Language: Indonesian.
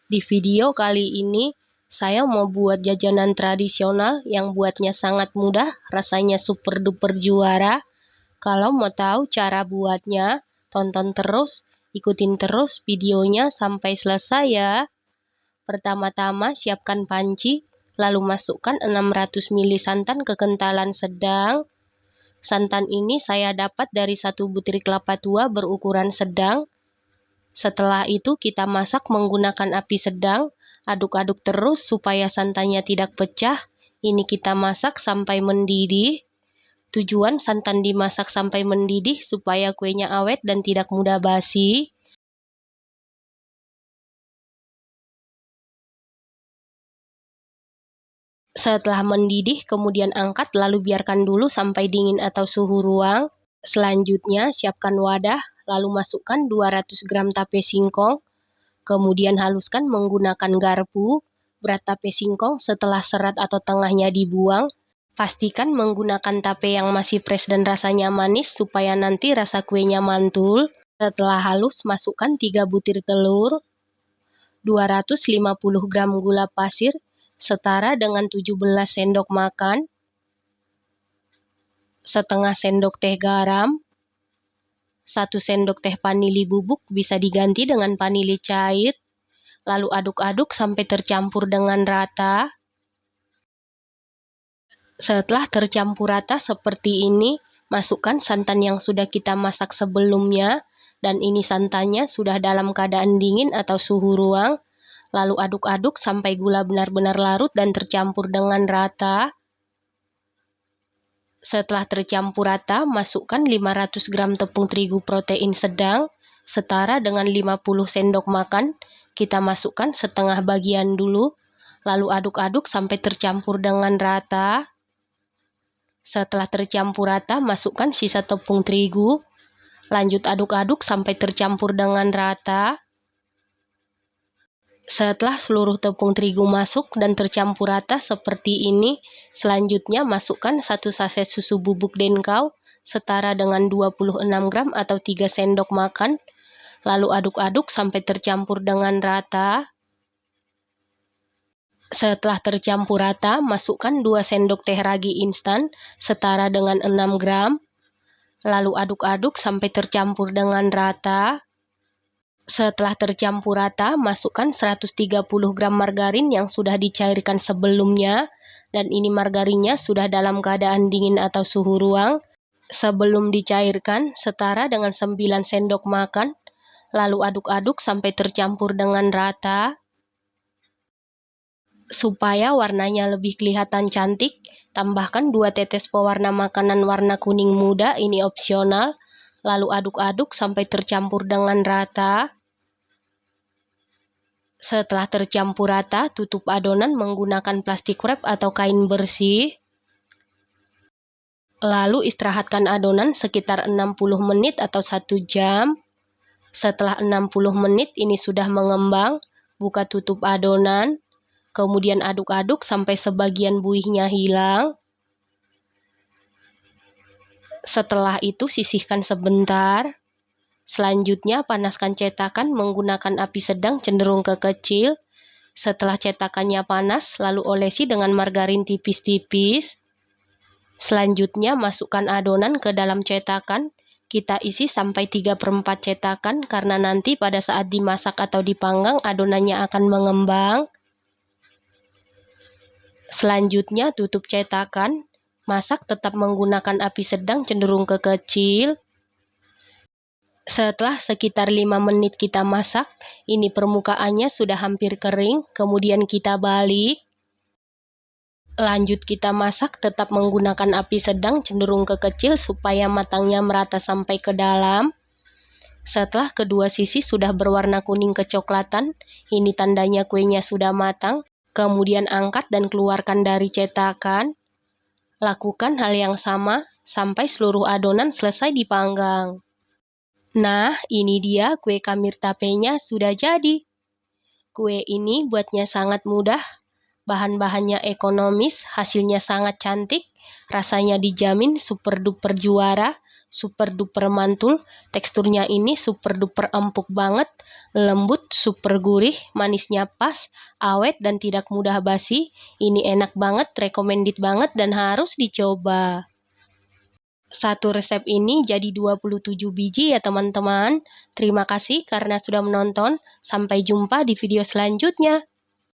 Di video kali ini, saya mau buat jajanan tradisional yang buatnya sangat mudah, rasanya super duper juara. Kalau mau tahu cara buatnya, tonton terus, ikutin terus videonya sampai selesai ya. Pertama-tama siapkan panci, lalu masukkan 600 ml santan kekentalan sedang. Santan ini saya dapat dari 1 butir kelapa tua berukuran sedang. Setelah itu kita masak menggunakan api sedang, aduk-aduk terus supaya santannya tidak pecah. Ini kita masak sampai mendidih. Tujuan santan dimasak sampai mendidih supaya kuenya awet dan tidak mudah basi. Setelah mendidih, kemudian angkat lalu biarkan dulu sampai dingin atau suhu ruang. Selanjutnya, siapkan wadah, lalu masukkan 200 gram tape singkong. Kemudian haluskan menggunakan garpu. Berat tape singkong setelah serat atau tengahnya dibuang. Pastikan menggunakan tape yang masih fresh dan rasanya manis supaya nanti rasa kuenya mantul. Setelah halus, masukkan 3 butir telur, 250 gram gula pasir, setara dengan 17 sendok makan, setengah sendok teh garam, 1 sendok teh vanili bubuk bisa diganti dengan vanili cair. Lalu aduk-aduk sampai tercampur dengan rata. Setelah tercampur rata seperti ini, masukkan santan yang sudah kita masak sebelumnya, dan ini santannya sudah dalam keadaan dingin atau suhu ruang. Lalu aduk-aduk sampai gula benar-benar larut dan tercampur dengan rata. Setelah tercampur rata, masukkan 500 gram tepung terigu protein sedang, setara dengan 50 sendok makan. Kita masukkan setengah bagian dulu, lalu aduk-aduk sampai tercampur dengan rata. Setelah tercampur rata, masukkan sisa tepung terigu. Lanjut aduk-aduk sampai tercampur dengan rata. Setelah seluruh tepung terigu masuk dan tercampur rata seperti ini, selanjutnya masukkan 1 saset susu bubuk Denkau setara dengan 26 gram atau 3 sendok makan. Lalu aduk-aduk sampai tercampur dengan rata. Setelah tercampur rata, masukkan 2 sendok teh ragi instan setara dengan 6 gram. Lalu aduk-aduk sampai tercampur dengan rata. Setelah tercampur rata, masukkan 130 gram margarin yang sudah dicairkan sebelumnya. Dan ini margarinnya sudah dalam keadaan dingin atau suhu ruang. Sebelum dicairkan, setara dengan 9 sendok makan. Lalu aduk-aduk sampai tercampur dengan rata. Supaya warnanya lebih kelihatan cantik, tambahkan 2 tetes pewarna makanan warna kuning muda, ini opsional. Lalu aduk-aduk sampai tercampur dengan rata. Setelah tercampur rata, tutup adonan menggunakan plastik wrap atau kain bersih. Lalu istirahatkan adonan sekitar 60 menit atau 1 jam. Setelah 60 menit ini sudah mengembang, buka tutup adonan. Kemudian aduk-aduk sampai sebagian buihnya hilang. Setelah itu sisihkan sebentar. Selanjutnya panaskan cetakan menggunakan api sedang cenderung ke kecil. Setelah cetakannya panas, lalu olesi dengan margarin tipis-tipis. Selanjutnya masukkan adonan ke dalam cetakan. Kita isi sampai 3/4 cetakan karena nanti pada saat dimasak atau dipanggang adonannya akan mengembang. Selanjutnya tutup cetakan. Masak tetap menggunakan api sedang cenderung ke kecil. Setelah sekitar 5 menit kita masak, ini permukaannya sudah hampir kering, kemudian kita balik. Lanjut kita masak tetap menggunakan api sedang cenderung ke kecil supaya matangnya merata sampai ke dalam. Setelah kedua sisi sudah berwarna kuning kecoklatan, ini tandanya kuenya sudah matang. Kemudian angkat dan keluarkan dari cetakan. Lakukan hal yang sama sampai seluruh adonan selesai dipanggang. Nah, ini dia kue kamir tapenya sudah jadi. Kue ini buatnya sangat mudah. Bahan-bahannya ekonomis, hasilnya sangat cantik, rasanya dijamin super duper juara, super duper mantul. Teksturnya ini super duper empuk banget, lembut, super gurih, manisnya pas, awet dan tidak mudah basi. Ini enak banget, recommended banget dan harus dicoba. Satu resep ini jadi 27 biji ya teman-teman. Terima kasih karena sudah menonton. Sampai jumpa di video selanjutnya.